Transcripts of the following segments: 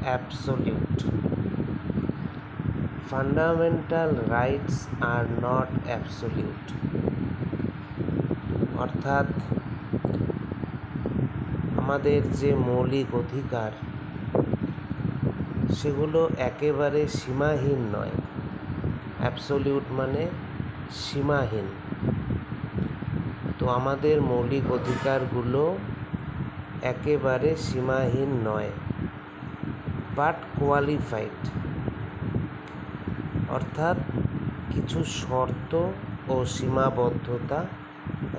absolute. Fundamental rights are not absolute. অর্থাৎ আমাদের যে মৌলিক অধিকার সেগুলো একেবারে সীমাহীন নয়। অ্যাবসলিউট মানে সীমাহীন। তো আমাদের মৌলিক অধিকারগুলো একেবারে সীমাহীন নয়, বাট কোয়ালিফাইড, অর্থাৎ কিছু শর্ত ও সীমাবদ্ধতা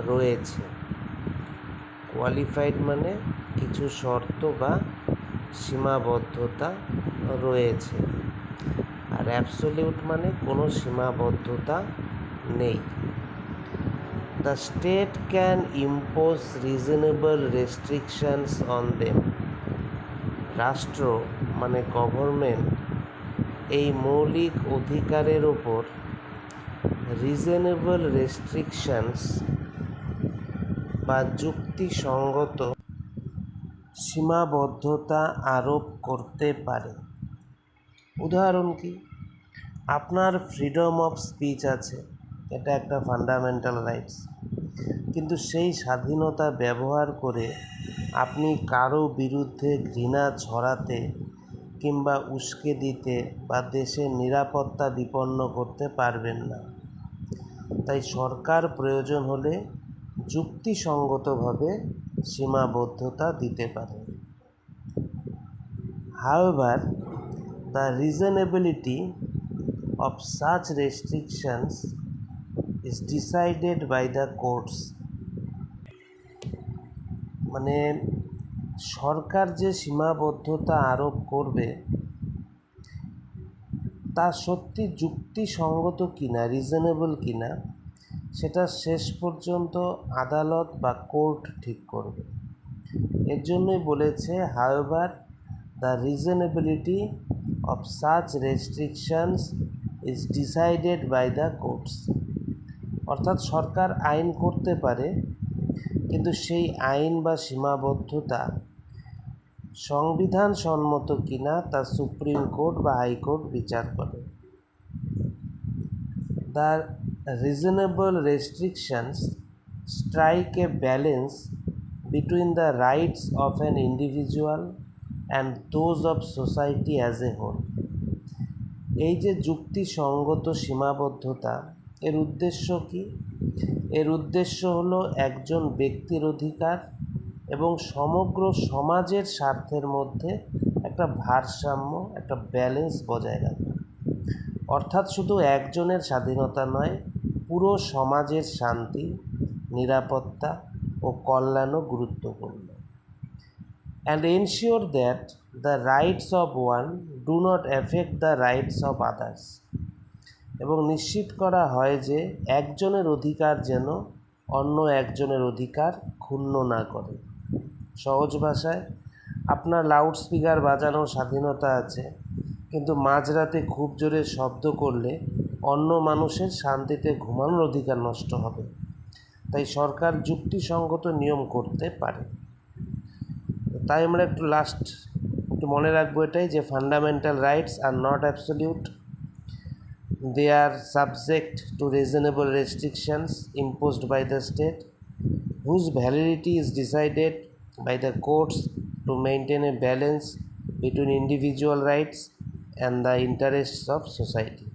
রয়েছে। কোয়ালিফাইড মানে কিছু শর্ত বা সীমাবদ্ধতা রয়েছে, আর অ্যাবসলিউট মানে কোনো সীমাবদ্ধতা নেই। The state can impose reasonable restrictions on them. রাষ্ট্র মানে গভর্নমেন্ট এই মৌলিক অধিকারের ওপর রিজনেবল রেস্ট্রিকশনস বা যুক্তিসঙ্গত সীমাবদ্ধতা আরোপ করতে পারে। উদাহরণ কি? আপনার ফ্রিডম অফ স্পিচ আছে, এটা একটা ফান্ডামেন্টাল রাইটস, কিন্তু সেই স্বাধীনতা ব্যবহার করে আপনি কারো বিরুদ্ধে ঘৃণা ছড়াতে কিংবা উস্কে দিতে বা দেশের নিরাপত্তা বিপন্ন করতে পারবেন না। তাই সরকার প্রয়োজন হলে যুক্তিসঙ্গতভাবে সীমাবদ্ধতা দিতে পারে। However, the reasonability of such restrictions is decided by the courts. মানে সরকার যে সীমাবদ্ধতা আরোপ করবে তা সত্যি যুক্তিসঙ্গত কিনা, রিজনেবল কিনা, সেটা শেষ পর্যন্ত আদালত বা কোর্ট ঠিক করবে। এর জন্যই বলেছে however the reasonability of such restrictions is decided by the courts. অর্থাৎ সরকার আইন করতে পারে, কিন্তু সেই আইন বা সীমাবদ্ধতা সংবিধান সম্মত কিনা তা সুপ্রিম কোর্ট বা হাইকোর্ট বিচার করে। The reasonable restrictions strike a balance between the rights of an individual and those of society as a whole. এই যে যুক্তিসঙ্গত সীমাবদ্ধতা, এর উদ্দেশ্য কি? এর উদ্দেশ্য হলো একজন ব্যক্তির অধিকার এবং সমগ্র সমাজের স্বার্থের মধ্যে একটা ভারসাম্য, একটা ব্যালেন্স বজায় রাখা। অর্থাৎ শুধু একজনের স্বাধীনতা নয়, পুরো সমাজের শান্তি, নিরাপত্তা ও কল্যাণও গুরুত্বপূর্ণ। And ensure that the rights of one do not affect the rights of others. এবং নিশ্চিত করা হয় যে একজনের অধিকার যেন অন্য একজনের অধিকার ক্ষুণ্ণ না করে। সহজ ভাষায়, আপনার লাউড স্পিকার বাজানোর স্বাধীনতা আছে, কিন্তু মাঝরাতে খুব জোরে শব্দ করলে অন্য মানুষের শান্তিতে ঘুমানোর অধিকার নষ্ট হবে। তাই সরকার যুক্তিসঙ্গত নিয়ম করতে পারে। তাই আমরা একটু মনে রাখবো এটাই, যে fundamental rights are not absolute, they are subject to reasonable restrictions imposed by the state, whose validity is decided by the courts to maintain a balance between individual rights and the interests of society.